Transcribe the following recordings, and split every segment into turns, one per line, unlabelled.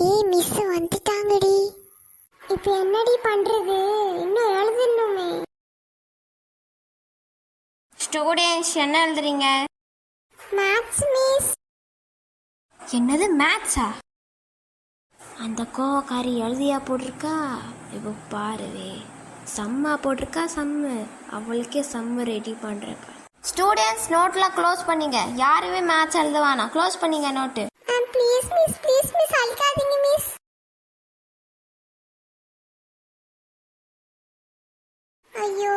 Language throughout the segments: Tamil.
ஏய் மிஸ் வந்துட்டாங்கடி. இப்போ என்னடி பண்றது? இன்னும் எழுதணுமே.
ஸ்டூடெண்ட்ஸ் என்ன எழுதுறீங்க?
Maths miss.
என்னது மேத்ஸா? அந்த கோவக்காரி எழுதியா போட்டிருக்கா? இப்போ பாருவே, சம்மா போட்டிருக்கா. சம்மு அவளுக்கே சம்மு ரெடி பண்ணுறப்ப. ஸ்டூடெண்ட்ஸ் நோட்லாம் க்ளோஸ் பண்ணிங்க. யாருமே மேத்ஸ் எழுதுவானா? க்ளோஸ் பண்ணிங்க நோட்டு.
ப்ளீஸ் மிஸ் அழிக்காதீங்க மிஸ். ஐயோ,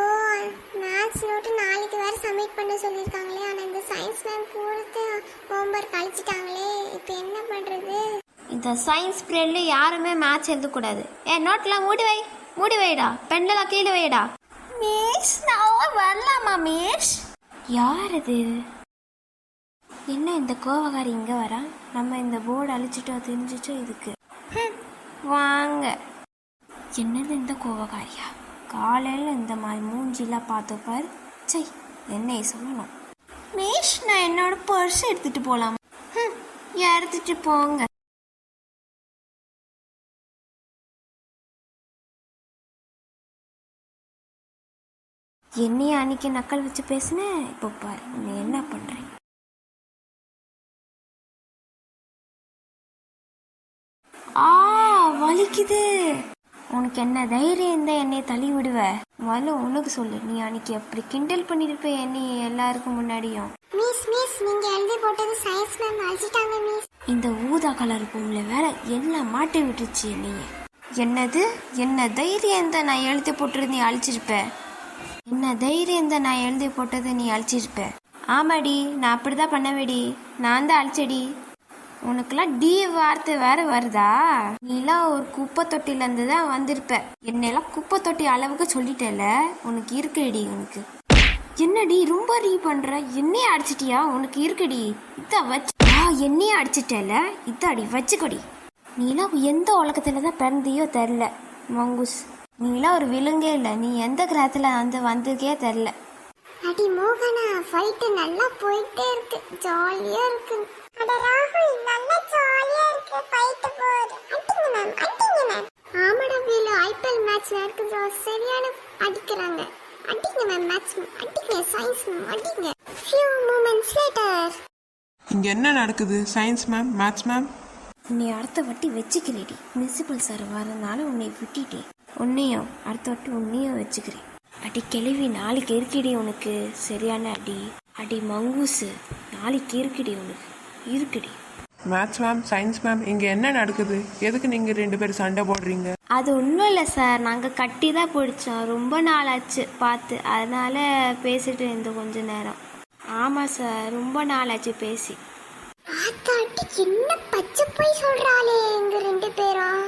மேத்ஸ் நோட்டு நாளைக்கு வேற சப்மிட் பண்ண சொல்லியிருக்காங்களே. ஆனால் இந்த சயின்ஸ் மேம் கொடுத்து ஹோம்ஒர்க் அழிச்சிட்டாங்களே. இப்போ என்ன பண்ணுறது?
இந்த சயின்ஸ் பீரியட்ல யாருமே மேத்ஸ் எழுதக்கூடாது. நோட்லாம் மூடி வைடா. பெண்ணெல்லாம் கீழே வைடா. மிஸ் நான் வரலாமா மிஸ்? யார் இது? என்ன இந்த கோவக்காரி இங்கே வரா? நம்ம இந்த போர்டு அழிச்சிட்டோம் தெரிஞ்சிச்சோ இதுக்கு. வாங்க. என்னது இந்த கோவக்காரியா? காலையில் இந்த மாதிரி மூஞ்சிலாம் பார்த்துப்பாரு. சை, என்னைய சொல்லணும். மிஸ் நான் என்னோட பர்ஸ் எடுத்துட்டு போகலாமா? எடுத்துட்டு போங்க. என்னைய அன்னைக்கு நக்கல் வச்சு பேசுனேன். இப்போ பாரு நீ என்ன பண்றேன். வலிக்குது. உனக்கு என்ன தைரியம் இருந்தா என்னைய தள்ளி விடுவ? முதல்ல உனக்கு சொல்லு, நீ அன்னைக்கு எப்படி கிண்டல் பண்ணிருப்ப என்னைய எல்லாருக்கும் முன்னாடியும்.
மிஸ் நீங்க எழுதி போட்டது சயின்ஸ் மேம் அழிச்சிட்டாங்க மிஸ்.
இந்த ஊதா கலர் பொம்மை வேற எல்லாம் மாட்டி விட்டுருச்சு என்னைய. என்னது? என்ன தைரியம் இருந்தா நான் எழுதி போட்டது நீ அழிச்சிருப்ப? என்ன தைரியம் இருந்தா நான் எழுதி போட்டது நீ அழிச்சிருப்ப? ஆமாடி, நான் அப்படிதான் பண்ணவேடி. நான் தான் அழிச்சடி. உனக்குலாம் டி வார்த்தை வேற வருதா? நீலாம் ஒரு குப்பை தொட்டில இருந்து தான் வந்திருப்ப. என்னெல்லாம் குப்பை தொட்டி அளவுக்கு சொல்லிட்டல. உனக்கு இருக்குடி. உனக்கு என்னடி ரொம்ப ரீ பண்ற? என்னைய அடிச்சிட்டியா? உனக்கு இருக்குடி. இத வச்சு என்னைய அடிச்சிட்டல. இதாடி வச்சுக்கொடி. நீலாம் எந்த உலகத்துல தான் பிறந்தியோ தெரில மங்குஸ். நீலாம் ஒரு விலங்கே இல்லை. நீ எந்த கிரகத்துல வந்ததுக்கே தெரில.
அடி மோகனா, ஃபைட் நல்லா போயிட்டே இருக்கு. ஜாலியா இருக்கு. அட ராகுல், நல்லா ஜாலியா இருக்கு. ஃபைட் போகுது. அடிங்க மேம். ஆமாடா வீல ஐபிஎல் மேட்ச் நடக்குது. சரியான அடிக்கறாங்க. அடிங்க மேம். மேட்ச் அடிங்க. சயின்ஸ் மேம் அடிங்க. few moments later.
இங்க என்ன நடக்குது? Science ma'am, maths ma'am.
நீ அடுத்த வாட்டி வச்சுக்கிறேடி. பிரின்சிபல் சார் வரனால உன்னை விட்டுட்டேன். உன்னையும் அடுத்த வாட்டி உன்னையும் வச்சுக்கிறேன். அடி கிளவி, நாளைக்கு இருக்குடி உனக்கு சரியான அடி. அடி மங்கூசு, நாளைக்கு இருக்குடி உனக்கு. இருக்குடி.
மேத்ஸ் மேம், சயின்ஸ் மேம், இங்க என்ன நடக்குது? எதுக்கு நீங்க 2 பேரும் சண்டை போடுறீங்க?
அது ஒன்றும் இல்லை சார், நாங்கள் கட்டி தான் பிடிச்சோம். ரொம்ப நாள் ஆச்சு பார்த்து, அதனால பேசிட்டு இருந்தோம் கொஞ்ச நேரம். ஆமாம் சார், ரொம்ப நாள் ஆச்சு பேசி.
ஆத்தாட்டி என்ன பச்சை போய் சொல்றாளே எங்க 2 பேரும்.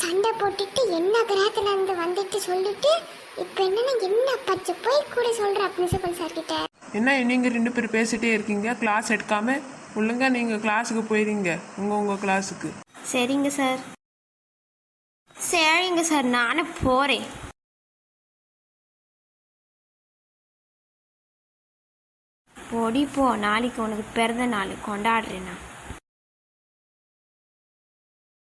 சண்டை போட்டுட்டு என்ன கிரகத்துல இருந்து வந்துட்டு சொல்லிட்டு இப்ப என்ன பச்சை போய் கூட சொல்ற பிரின்சிபல் சார் கிட்ட.
என்ன நீங்க 2 பேரும் பேசிட்டே இருக்கீங்க? கிளாஸ் எடுக்காம ஒழுங்கா நீங்க கிளாஸுக்கு போயிருங்க. உங்க கிளாஸுக்கு.
சரிங்க சார். சரிங்க சார், நானும் போறேன். போடி போ. நாளைக்கு உனக்கு பிறந்த நாள் கொண்டாடுறேன் நான்.